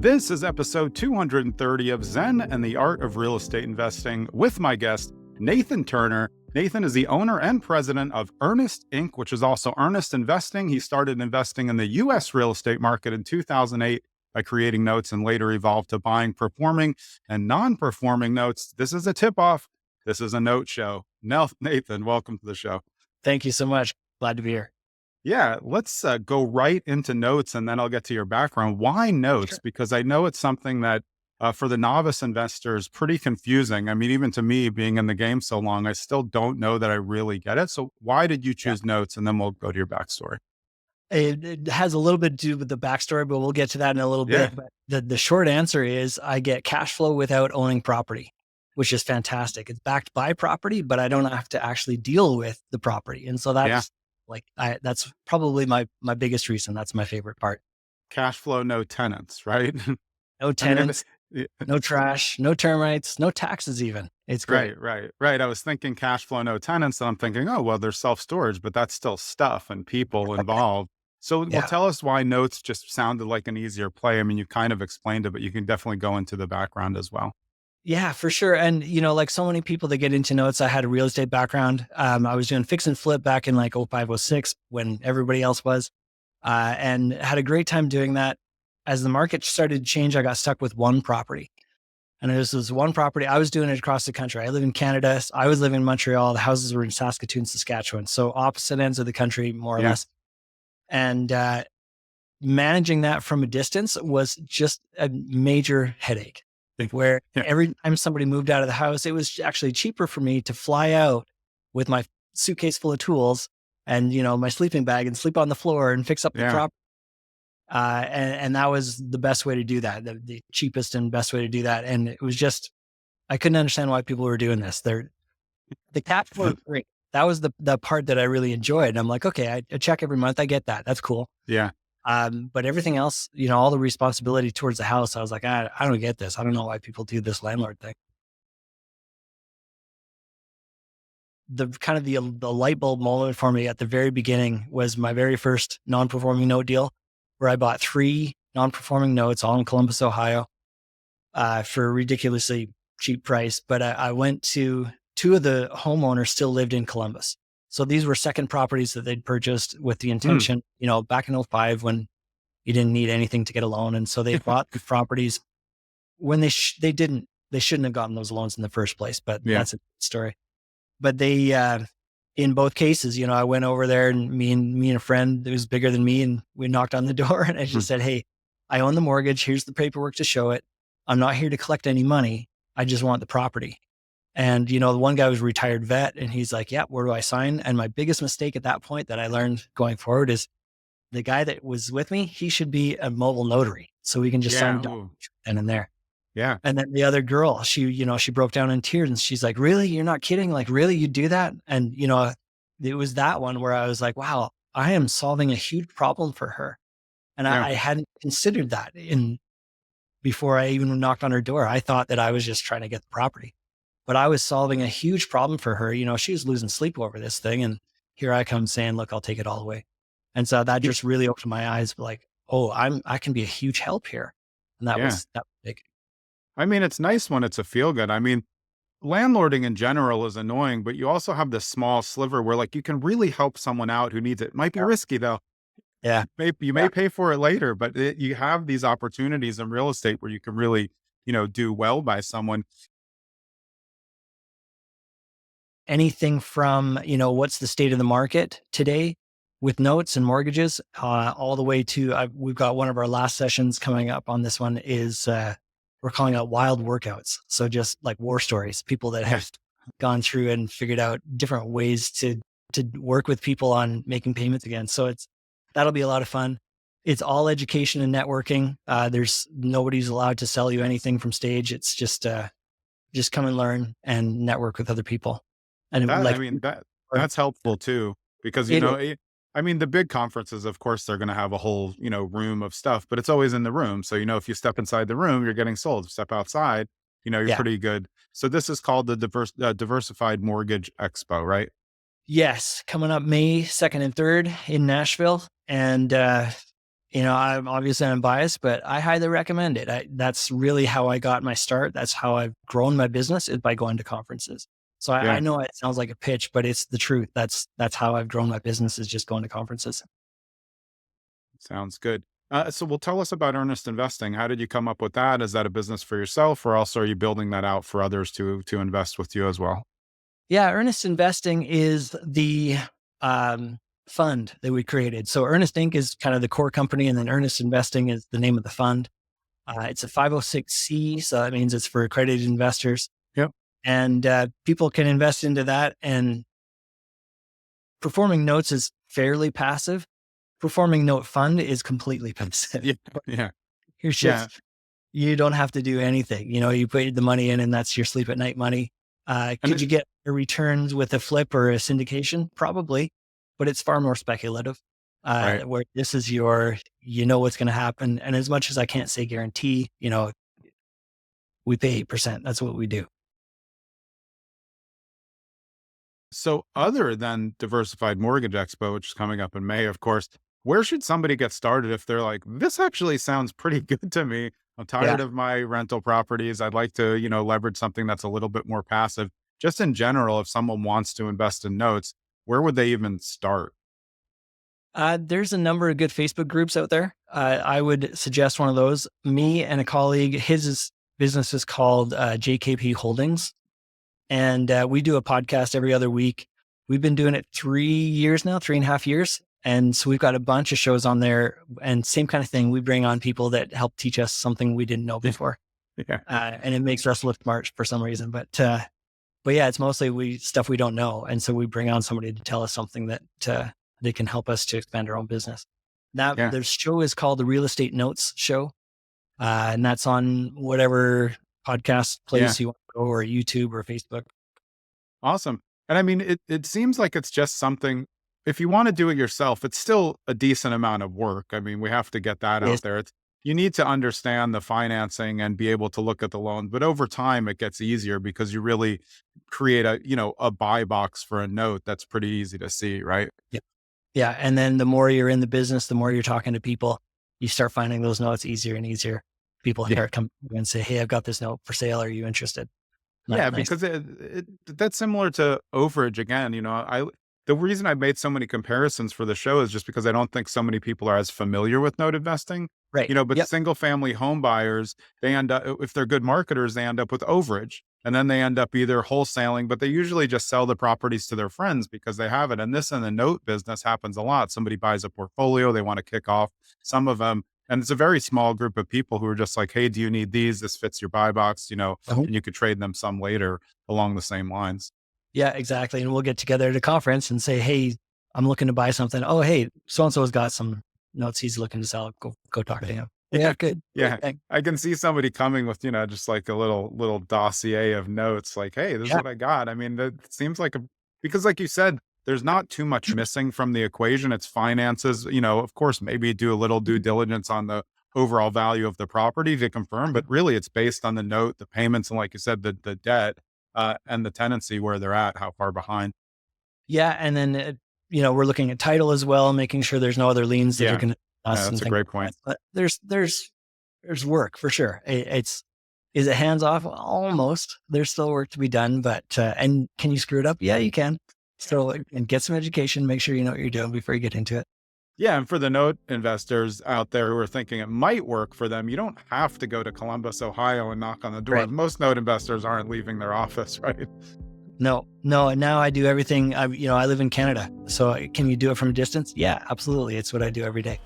This is episode 230 of Zen and the Art of Real Estate Investing with my guest, Nathan Turner. Nathan is the owner and president of Earnest Inc., which is also Earnest Investing. He started investing in the U.S. real estate market in 2008 by creating notes and later evolved to buying performing and non-performing notes. This is a tip-off. This is a note show. Nathan, welcome to the show. Thank you so much. Glad to be here. Yeah, let's go right into notes and then I'll get to your background. Why notes? Sure. Because I know it's something that for the novice investors, pretty confusing. I mean, even to me being in the game so long, I still don't know that I really get it. So why did you choose notes? And then we'll go to your backstory. It has a little bit to do with the backstory, but we'll get to that in a little Yeah. bit. But the short answer is I get cash flow without owning property, which is fantastic. It's backed by property, but I don't have to actually deal with the property. And so that's that's probably my biggest reason. That's my favorite part. Cash flow, no tenants, right? No tenants, no trash, no termites, no taxes even. It's great. Right. I was thinking cash flow, no tenants. And I'm thinking, oh, well, there's self-storage, but that's still stuff and people involved. So well, tell us why notes just sounded like an easier play. I mean, you kind of explained it, but you can definitely go into the background as well. Yeah, for sure. And, like so many people that get into notes, I had a real estate background. I was doing fix and flip back in like 05, 06 when everybody else was, and had a great time doing that. As the market started to change, I got stuck with one property. And this was one property. I was doing it across the country. I live in Canada. I was living in Montreal. The houses were in Saskatoon, Saskatchewan. So opposite ends of the country, more or less. And managing that from a distance was just a major headache. Where every time somebody moved out of the house, it was actually cheaper for me to fly out with my suitcase full of tools and, my sleeping bag and sleep on the floor and fix up the property. And that was the best way to do that, the cheapest and best way to do that. And it was just, I couldn't understand why people were doing this. The cash flow was great. That was the part that I really enjoyed. And I'm like, okay, I check every month. I get that. That's cool. Yeah. But everything else, all the responsibility towards the house, I was like, I don't get this. I don't know why people do this landlord thing. The kind of the light bulb moment for me at the very beginning was my very first non-performing note deal, where I bought 3 non-performing notes all in Columbus, Ohio, for a ridiculously cheap price. But I went to 2 of the homeowners still lived in Columbus. So these were second properties that they'd purchased with the intention, back in 05 when you didn't need anything to get a loan. And so they bought the properties when they shouldn't have gotten those loans in the first place, but that's a story. But they, in both cases, I went over there and me and a friend that was bigger than me, and we knocked on the door and I just said, hey, I own the mortgage. Here's the paperwork to show it. I'm not here to collect any money. I just want the property. And, the one guy was a retired vet and he's like, yeah, where do I sign? And my biggest mistake at that point that I learned going forward is the guy that was with me, he should be a mobile notary. So we can just sign and in there. Yeah. And then the other girl, she broke down in tears and she's like, really? You're not kidding? Like, really? You do that? And, it was that one where I was like, wow, I am solving a huge problem for her. And I hadn't considered that before I even knocked on her door. I thought that I was just trying to get the property. But I was solving a huge problem for her. She was losing sleep over this thing. And here I come saying, look, I'll take it all away. And so that just really opened my eyes, like, oh, I can be a huge help here. And that was big. I mean, it's nice when it's a feel good. I mean, landlording in general is annoying, but you also have this small sliver where like you can really help someone out who needs it. Might be risky though. Yeah. You may pay for it later, but you have these opportunities in real estate where you can really, do well by someone. Anything from, what's the state of the market today with notes and mortgages, all the way to, we've got one of our last sessions coming up on this one is, we're calling out wild workouts. So just like war stories, people that have gone through and figured out different ways to work with people on making payments again. So that'll be a lot of fun. It's all education and networking. Nobody's allowed to sell you anything from stage. It's just come and learn and network with other people. And that's helpful too, because, the big conferences, of course, they're going to have a whole, room of stuff, but it's always in the room. So, if you step inside the room, you're getting sold. Step outside, you're pretty good. So this is called the Diversified Mortgage Expo, right? Yes. Coming up May 2nd and 3rd in Nashville. And I'm obviously unbiased, but I highly recommend it. That's really how I got my start. That's how I've grown my business, is by going to conferences. So I Yeah, know it sounds like a pitch, but it's the truth. That's how I've grown my business, is just going to conferences. sounds good. So, well, tell us about Earnest Investing. How did you come up with that? Is that a business for yourself, or also are you building that out for others to invest with you as well? Yeah, Earnest Investing is the um, fund that we created. So Earnest Inc. is kind of the core company, and then Earnest Investing is the name of the fund. It's a 506c, so that means it's for accredited investors, Yep. and people can invest into that. And performing notes is fairly passive. Performing note fund is completely passive. Yeah. Yeah. Here's Yeah. just, you don't have to do anything. You put the money in, and that's your sleep at night money. And Could you get returns with a flip or a syndication? Probably, but it's far more speculative. right. Where this is what's going to happen. And as much as I can't say guarantee, we pay 8%. That's what we do. So, other than Diversified Mortgage Expo, which is coming up in May, of course, where should somebody get started if they're like, this actually sounds pretty good to me? I'm Yeah. tired of my rental properties. I'd like to, leverage something that's a little bit more passive. Just in general, if someone wants to invest in notes, where would they even start? There's a number of good Facebook groups out there. I would suggest one of those. Me and a colleague, business is called JKP Holdings. And we do a podcast every other week. We've been doing it 3 years now, 3.5 years. And so we've got a bunch of shows on there, and same kind of thing. We bring on people that help teach us something we didn't know before. Yeah. And it makes us look smart for some reason. But yeah, it's mostly stuff we don't know. And so we bring on somebody to tell us something that they can help us to expand our own business. Now, Yeah. the show is called the Real Estate Notes Show. And that's on whatever podcast Yeah. place you want to go, or YouTube or Facebook. Awesome. And I mean, it seems like it's just something, if you want to do it yourself, it's still a decent amount of work. I mean, we have to get that out there. You need to understand the financing and be able to look at the loans, but over time it gets easier because you really create a buy box for a note that's pretty easy to see, right? Yeah. Yeah. And then the more you're in the business, the more you're talking to people, you start finding those notes easier and easier. People Yeah. start come and say, "Hey, I've got this note for sale. Are you interested?" Yeah, Nice. because that's similar to overage again. The reason I made so many comparisons for the show is just because I don't think so many people are as familiar with note investing. Right. But Yep. single family home buyers, they end up, if they're good marketers, they end up with overage. And then they end up either wholesaling, but they usually just sell the properties to their friends because they have it. And this in the note business happens a lot. Somebody buys a portfolio, they want to kick off some of them. And it's a very small group of people who are just like, hey, do you need these? This fits your buy box, Uh-huh. and you could trade them some later along the same lines. Yeah, exactly. And we'll get together at a conference and say, "Hey, I'm looking to buy something. Oh, hey, so and so has got some notes he's looking to sell. Go talk to him." Yeah, Yeah. good. Yeah. Great. Thanks. I can see somebody coming with, just like a little dossier of notes, like, hey, this is Yeah. what I got. I mean, that seems like because like you said, there's not too much missing from the equation. It's finances, of course, maybe do a little due diligence on the overall value of the property to confirm, but really it's based on the note, the payments, and like you said, the debt, and the tenancy where they're at, how far behind. Yeah, and then we're looking at title as well, making sure there's no other liens that are Yeah. going to Yeah, us and that's a things great like point. that. But there's work for sure. Is it hands off? Almost. There's still work to be done, but and can you screw it up? Yeah, you can. So, and get some education. Make sure you know what you're doing before you get into it. Yeah, and for the note investors out there who are thinking it might work for them, you don't have to go to Columbus, Ohio and knock on the door. Right. Most note investors aren't leaving their office, right? No. Now I do everything. I live in Canada, so can you do it from a distance? Yeah, absolutely. It's what I do every day.